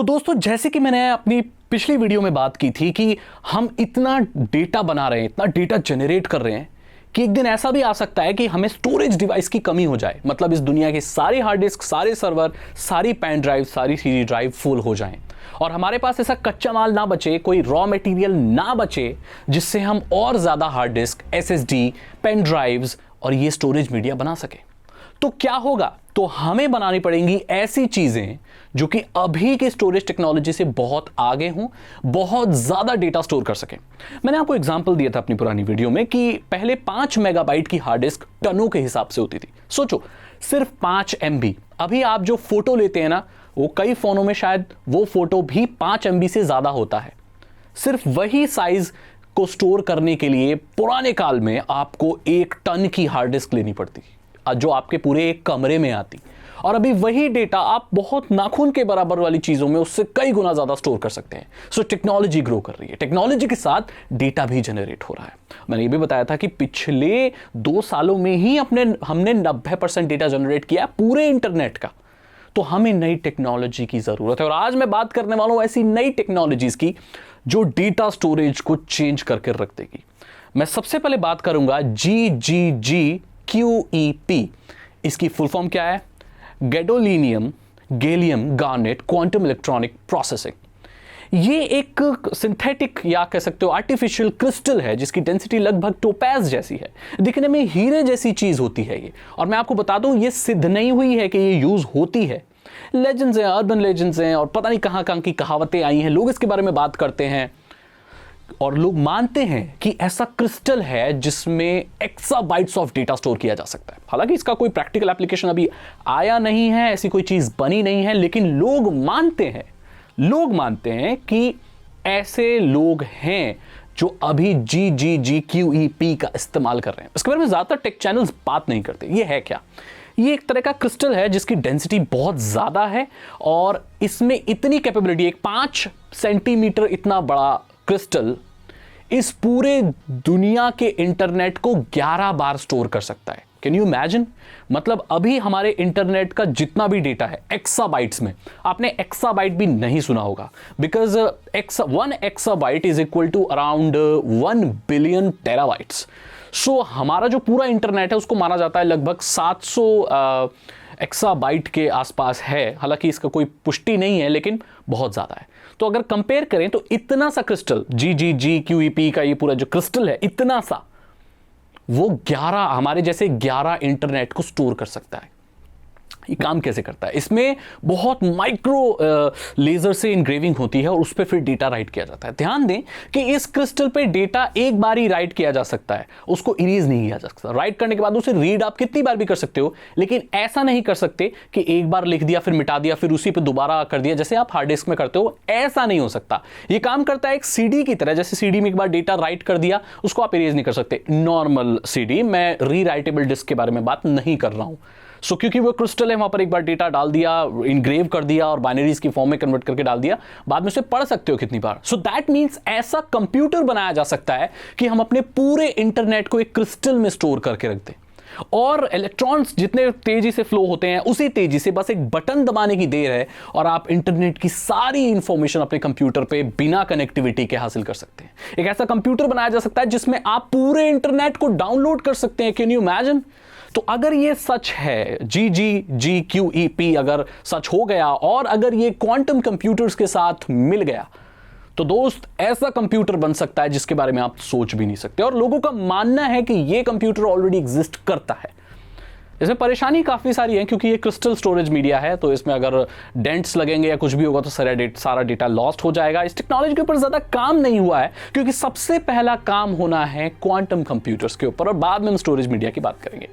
तो दोस्तों, जैसे कि मैंने अपनी पिछली वीडियो में बात की थी कि हम इतना डेटा बना रहे हैं, इतना डेटा जनरेट कर रहे हैं कि एक दिन ऐसा भी आ सकता है कि हमें स्टोरेज डिवाइस की कमी हो जाए। मतलब इस दुनिया के सारे हार्ड डिस्क, सारे सर्वर, सारी पेन ड्राइव, सारी सीडी ड्राइव फुल हो जाएं और हमारे पास ऐसा कच्चा माल ना बचे, कोई रॉ मटेरियल ना बचे जिससे हम और ज्यादा hard disk, SSD, pen drives और ये स्टोरेज मीडिया बना सके। तो क्या होगा? तो हमें बनानी पड़ेंगी ऐसी चीजें जो कि अभी के स्टोरेज टेक्नोलॉजी से बहुत आगे हों, बहुत ज्यादा डेटा स्टोर कर सकें। मैंने आपको एग्जांपल दिया था अपनी पुरानी वीडियो में कि पहले 5 मेगाबाइट की हार्ड डिस्क टनों के हिसाब से होती थी। सोचो, सिर्फ 5 MB। अभी आप जो फोटो लेते हैं ना, वो कई फोनों में शायद वो फोटो भी 5 MB से ज्यादा होता है। सिर्फ वही साइज को स्टोर करने के लिए पुराने काल में आपको 1 टन की हार्ड डिस्क लेनी पड़ती, जो आपके पूरे एक कमरे में आती। और अभी वही डेटा आप बहुत नाखून के बराबर वाली चीजों में उससे कई गुना ज्यादा स्टोर कर सकते हैं। सो टेक्नोलॉजी ग्रो कर रही है, टेक्नोलॉजी के साथ डेटा भी जनरेट हो रहा है। मैंने ये भी बताया था कि पिछले 2 सालों में ही हमने 90% डेटा जनरेट किया पूरे इंटरनेट का। तो हमें नई टेक्नोलॉजी की जरूरत है और आज मैं बात करने वाला हूं ऐसी नई टेक्नोलॉजीज की जो डेटा स्टोरेज को चेंज करके रख देगी। मैं सबसे पहले बात करूंगा GGGQEP। इसकी फुल फॉर्म क्या है? Gadolinium gallium garnet quantum electronic processing. ये एक सिंथेटिक या कह सकते हो आर्टिफिशियल क्रिस्टल है जिसकी डेंसिटी लगभग टोपैज जैसी है। दिखने में हीरे जैसी चीज होती है ये। और मैं आपको बता दूं, ये सिद्ध नहीं हुई है कि ये यूज होती है। लेजेंड्स हैं, अर्बन लेजेंड्स हैं और पता नहीं कहां कहां की कहावतें आई हैं, लोग इसके बारे में बात करते हैं और लोग मानते हैं कि ऐसा क्रिस्टल है जिसमें एक्साबाइट्स ऑफ डेटा स्टोर किया जा सकता है। हालांकि इसका कोई प्रैक्टिकल एप्लीकेशन अभी आया नहीं है, ऐसी कोई चीज बनी नहीं है, लेकिन लोग मानते हैं कि ऐसे लोग हैं जो अभी GGGQEP का इस्तेमाल कर रहे हैं। इसके बारे में ज्यादातर टेक चैनल्स बात नहीं करते। ये है क्या? ये एक तरह का क्रिस्टल है जिसकी डेंसिटी बहुत ज्यादा है और इसमें इतनी कैपेबिलिटी, एक 5 सेंटीमीटर इतना बड़ा क्रिस्टल इस पूरे दुनिया के इंटरनेट को 11 बार स्टोर कर सकता है। Can you imagine? मतलब अभी हमारे इंटरनेट का जितना भी डेटा है एक्साबाइट्स में, आपने एक्साबाइट भी नहीं सुना होगा, because 1 exabyte is equal to around 1 billion terabytes. So हमारा जो पूरा इंटरनेट है उसको माना जाता है लगभग 700 एक्साबाइट के आसपास है। हालांकि इसका कोई पुष्टि नहीं है, लेकिन बहुत ज्यादा है। तो अगर कंपेयर करें तो इतना सा क्रिस्टल, GGGQEP का ये पूरा जो क्रिस्टल है, इतना सा, वो 11 हमारे जैसे 11 इंटरनेट को स्टोर कर सकता है। ये काम कैसे करता है? इसमें बहुत माइक्रो लेजर से इंग्रेविंग होती है और उस पर फिर डेटा राइट किया जाता है। ध्यान दें कि इस क्रिस्टल पे डेटा एक बार ही राइट किया जा सकता है, उसको इरेज नहीं किया जा सकता। राइट करने के बाद उसे रीड आप कितनी बार भी कर सकते हो, लेकिन ऐसा नहीं कर सकते कि एक बार लिख दिया फिर मिटा दिया फिर उसी पे दोबारा कर दिया जैसे आप हार्ड डिस्क में करते हो। ऐसा नहीं हो सकता। ये काम करता है एक सीडी की तरह। जैसे सीडी में एक बार डेटा राइट कर दिया, उसको आप इरेज नहीं कर सकते। नॉर्मल सीडी, मैं रीराइटेबल डिस्क के बारे में बात नहीं कर रहा हूं। सो क्योंकि वो क्रिस्टल है, वहां पर एक बार डेटा डाल दिया, इनग्रेव कर दिया और बाइनरीज की फॉर्म में कन्वर्ट करके डाल दिया, बाद में उसे पढ़ सकते हो कितनी बार। सो दैट मींस ऐसा कंप्यूटर बनाया जा सकता है कि हम अपने पूरे इंटरनेट को एक क्रिस्टल में स्टोर करके रख दें और इलेक्ट्रॉन्स जितने तेजी से फ्लो होते हैं उसी तेजी से बस एक बटन दबाने की देर है और आप इंटरनेट की सारी इंफॉर्मेशन अपने कंप्यूटर पे बिना कनेक्टिविटी के हासिल कर सकते हैं। एक ऐसा कंप्यूटर बनाया जा सकता है जिसमें आप पूरे इंटरनेट को डाउनलोड कर सकते हैं। Can you imagine? तो अगर ये सच है, GGGQEP अगर सच हो गया और अगर ये क्वांटम कंप्यूटर्स के साथ मिल गया, तो दोस्त ऐसा कंप्यूटर बन सकता है जिसके बारे में आप सोच भी नहीं सकते। और लोगों का मानना है कि ये कंप्यूटर ऑलरेडी एग्जिस्ट करता है। इसमें परेशानी काफी सारी है क्योंकि ये क्रिस्टल स्टोरेज मीडिया है, तो इसमें अगर डेंट्स लगेंगे या कुछ भी होगा तो सारा डेटा लॉस्ट हो जाएगा। इस टेक्नोलॉजी के ऊपर ज्यादा काम नहीं हुआ है क्योंकि सबसे पहला काम होना है क्वांटम कंप्यूटर्स के ऊपर और बाद में हम स्टोरेज मीडिया की बात करेंगे।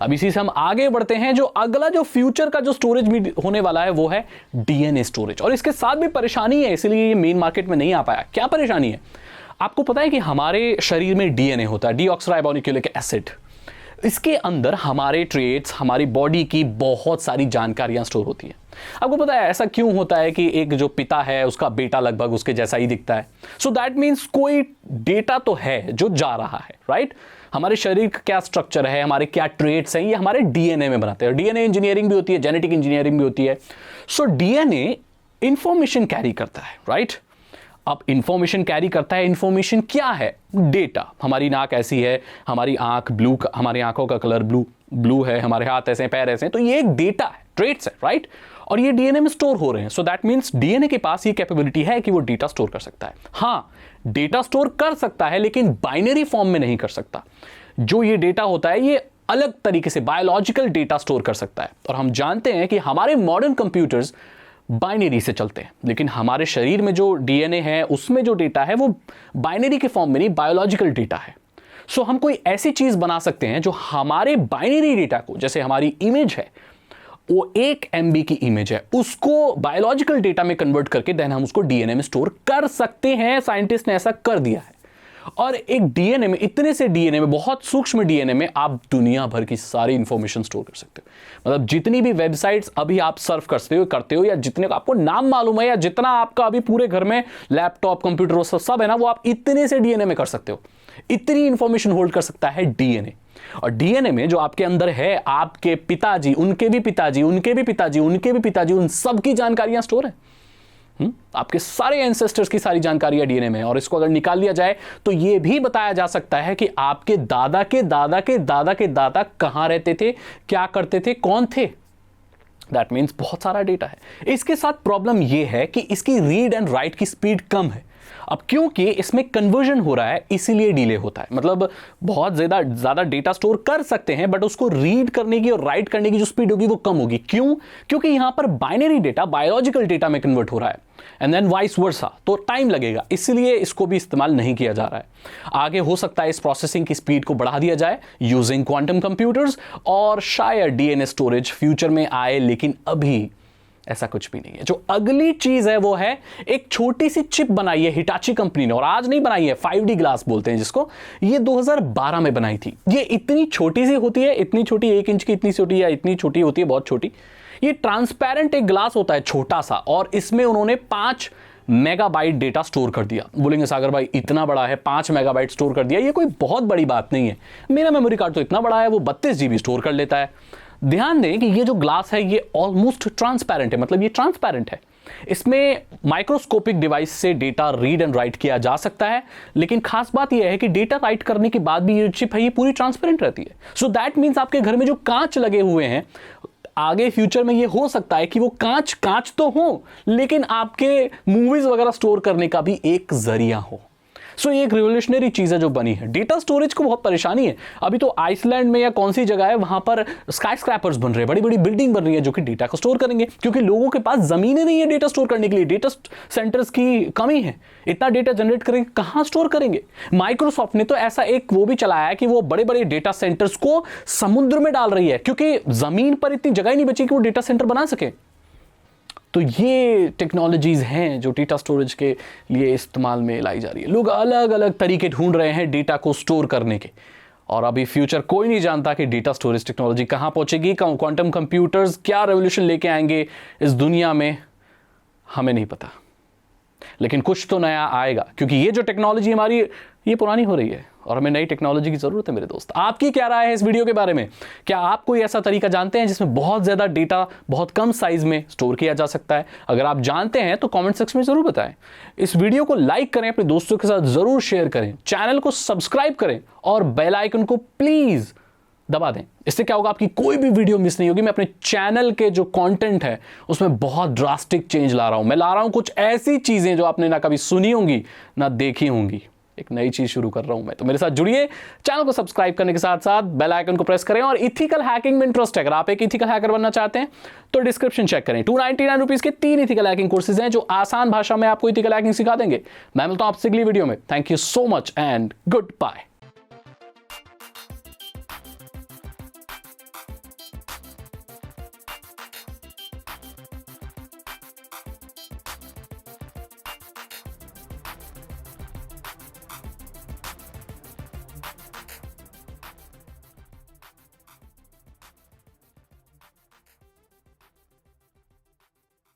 अब इसी से हम आगे बढ़ते हैं। जो अगला जो फ्यूचर का जो स्टोरेज होने वाला है वो है DNA स्टोरेज। और इसके साथ भी परेशानी है, इसलिए ये मेन मार्केट में नहीं आ पाया। क्या परेशानी है? आपको पता है कि हमारे शरीर में DNA होता है, डीऑक्सराइबोन्यूक्लिक एसिड। इसके अंदर हमारे ट्रेट्स, हमारी बॉडी की बहुत सारी जानकारियां स्टोर होती हैं। आपको पता है ऐसा क्यों होता है कि एक जो पिता है उसका बेटा लगभग उसके जैसा ही दिखता है? सो दैट मीन्स कोई डेटा तो है जो जा रहा है, राइट? हमारे शरीर का क्या स्ट्रक्चर है, हमारे क्या ट्रेट्स हैं, ये हमारे DNA में बनाते हैं। DNA इंजीनियरिंग भी होती है, जेनेटिक इंजीनियरिंग भी होती है। सो DNA इंफॉर्मेशन कैरी करता है, राइट? अब इंफॉर्मेशन कैरी करता है, इंफॉर्मेशन क्या है? डेटा। हमारी नाक ऐसी है, हमारी आंख ब्लू, हमारी आंखों का कलर ब्लू है, हमारे हाथ ऐसे हैं, पैर ऐसे हैं, तो ये एक डेटा है, ट्रेट्स है, राइट? और ये डीएनए में स्टोर हो रहे हैं। सो दैट मीन्स डीएनए के पास ये कैपेबिलिटी है कि वो डेटा स्टोर कर सकता है। हाँ, डेटा स्टोर कर सकता है, लेकिन बाइनरी फॉर्म में नहीं कर सकता। जो ये डेटा होता है, ये अलग तरीके से बायोलॉजिकल डेटा स्टोर कर सकता है। और हम जानते हैं कि हमारे मॉडर्न कंप्यूटर्स बाइनरी से चलते हैं, लेकिन हमारे शरीर में जो डीएनए है, उसमें जो डेटा है वो बाइनरी के फॉर्म में नहीं, बायोलॉजिकल डेटा है। सो हम कोई ऐसी चीज बना सकते हैं जो हमारे बाइनरी डेटा को, जैसे हमारी इमेज है, वो 1 MB की इमेज है, उसको बायोलॉजिकल डेटा में कन्वर्ट करके देन हम उसको डीएनए में स्टोर कर सकते हैं। साइंटिस्ट ने ऐसा कर दिया है। और एक डीएनए में, इतने से डीएनए में, बहुत सूक्ष्म डीएनए में आप दुनिया भर की सारी इंफॉर्मेशन स्टोर कर सकते हो। मतलब जितनी भी वेबसाइट्स अभी आप सर्फ करते हो या जितने का आपको नाम मालूम है, या जितना आपका अभी पूरे घर में लैपटॉप, कंप्यूटर सब है ना, वो आप इतने से डीएनए में कर सकते हो। इतनी इंफॉर्मेशन होल्ड कर सकता है डीएनए। और डीएनए में जो आपके अंदर है, आपके पिताजी, उनके भी पिताजी, उनके भी पिताजी, उनके भी पिताजी, उन सब की जानकारियां स्टोर है। आपके सारे एंसेस्टर्स की सारी जानकारियां डीएनए में है। और इसको अगर निकाल लिया जाए तो यह भी बताया जा सकता है कि आपके दादा के दादा के दादा के दादा कहां रहते थे, क्या करते थे, कौन थे। दैट मीन्स बहुत सारा डेटा है। इसके साथ प्रॉब्लम यह है कि इसकी रीड एंड राइट की स्पीड कम है। अब क्योंकि इसमें कन्वर्जन हो रहा है, इसीलिए डिले होता है। मतलब बहुत ज्यादा डेटा स्टोर कर सकते हैं, बट उसको रीड करने की और राइट करने की जो स्पीड होगी वो कम होगी। क्यों? क्योंकि यहां पर बाइनरी डेटा बायोलॉजिकल डेटा में कन्वर्ट हो रहा है, एंड देन वाइस वर्सा, तो टाइम लगेगा, इसलिए इसको भी इस्तेमाल नहीं किया जा रहा है। आगे हो सकता है इस प्रोसेसिंग की स्पीड को बढ़ा दिया जाए यूजिंग क्वांटम कंप्यूटर्स, और शायद डीएनए स्टोरेज फ्यूचर में आए, लेकिन अभी ऐसा कुछ भी नहीं है। जो अगली चीज है वो है एक छोटी सी चिप बनाई है हिटाची कंपनी ने, और आज नहीं बनाई है, 5D ग्लास बोलते हैं जिसको। ये 2012 में बनाई थी। ये इतनी छोटी सी होती है, इतनी छोटी, 1 इंच की इतनी छोटी, या इतनी छोटी होती है, बहुत छोटी। ये ट्रांसपेरेंट एक ग्लास होता है, छोटा सा, और इसमें उन्होंने 5 मेगाबाइट डेटा स्टोर कर दिया। बोलेंगे सागर भाई इतना बड़ा है, 5 मेगाबाइट स्टोर कर दिया, ये कोई बहुत बड़ी बात नहीं है। मेरा मेमोरी कार्ड तो इतना बड़ा है, वो 32 GB स्टोर कर लेता है। ध्यान दें कि ये जो ग्लास है ये ऑलमोस्ट ट्रांसपेरेंट है, मतलब ये ट्रांसपेरेंट है। इसमें माइक्रोस्कोपिक डिवाइस से डेटा रीड एंड राइट किया जा सकता है, लेकिन खास बात यह है कि डेटा राइट करने के बाद भी ये चिप है, ये पूरी ट्रांसपेरेंट रहती है। सो दैट मीन्स आपके घर में जो कांच लगे हुए हैं, आगे फ्यूचर में ये हो सकता है कि वो कांच तो हो, लेकिन आपके मूवीज वगैरह स्टोर करने का भी एक जरिया हो। सो ये एक रिवोल्यूशनरी चीज है जो बनी है। डेटा स्टोरेज को बहुत परेशानी है। अभी तो आइसलैंड में या कौन सी जगह है, वहां पर स्काई स्क्रैपर्स बन रहे हैं, बड़ी बड़ी बिल्डिंग बन रही है जो कि डेटा को स्टोर करेंगे, क्योंकि लोगों के पास जमीनें नहीं है डेटा स्टोर करने के लिए। डेटा सेंटर्स की कमी है, इतना डेटा जनरेट करेंगे, कहां स्टोर करेंगे। माइक्रोसॉफ्ट ने तो ऐसा एक वो भी चलाया है कि वो बड़े बड़े डेटा सेंटर्स को समुद्र में डाल रही है, क्योंकि जमीन पर इतनी जगह ही नहीं बची कि वो डेटा सेंटर बना सके। तो ये टेक्नोलॉजीज हैं जो डेटा स्टोरेज के लिए इस्तेमाल में लाई जा रही है। लोग अलग अलग तरीके ढूंढ रहे हैं डेटा को स्टोर करने के, और अभी फ्यूचर कोई नहीं जानता कि डेटा स्टोरेज टेक्नोलॉजी कहां पहुंचेगी, क्वांटम कंप्यूटर्स क्या रेवोल्यूशन लेके आएंगे इस दुनिया में, हमें नहीं पता। लेकिन कुछ तो नया आएगा, क्योंकि ये जो टेक्नोलॉजी हमारी ये पुरानी हो रही है और हमें नई टेक्नोलॉजी की जरूरत है। मेरे दोस्त, आपकी क्या राय है इस वीडियो के बारे में? क्या आप कोई ऐसा तरीका जानते हैं जिसमें बहुत ज्यादा डेटा बहुत कम साइज में स्टोर किया जा सकता है? अगर आप जानते हैं तो कमेंट सेक्शन में जरूर बताएं। इस वीडियो को लाइक करें, अपने दोस्तों के साथ जरूर शेयर करें, चैनल को सब्सक्राइब करें और बेल आइकन को प्लीज दबा दें। इससे क्या होगा, आपकी कोई भी वीडियो मिस नहीं होगी। मैं अपने चैनल के जो कंटेंट है उसमें बहुत ड्रास्टिक चेंज ला रहा हूं। मैं ला रहा हूं कुछ ऐसी चीजें जो आपने ना कभी सुनी होंगी ना देखी होंगी। एक नई चीज शुरू कर रहा हूं मैं, तो मेरे साथ जुड़िए। चैनल को सब्सक्राइब करने के साथ साथ बेल आइकन को प्रेस करें। और इथिकल हैकिंग में इंटरेस्ट है, अगर आप एक इथिकल हैकर बनना चाहते हैं तो डिस्क्रिप्शन चेक करें। 299 रुपीज के 3 इथिकल हैकिंग कोर्सेज हैं जो आसान भाषा में आपको इथिकल हैकिंग सिखा देंगे। मैं मिलता हूं आपसे अगली वीडियो में। Thank you so much and good bye.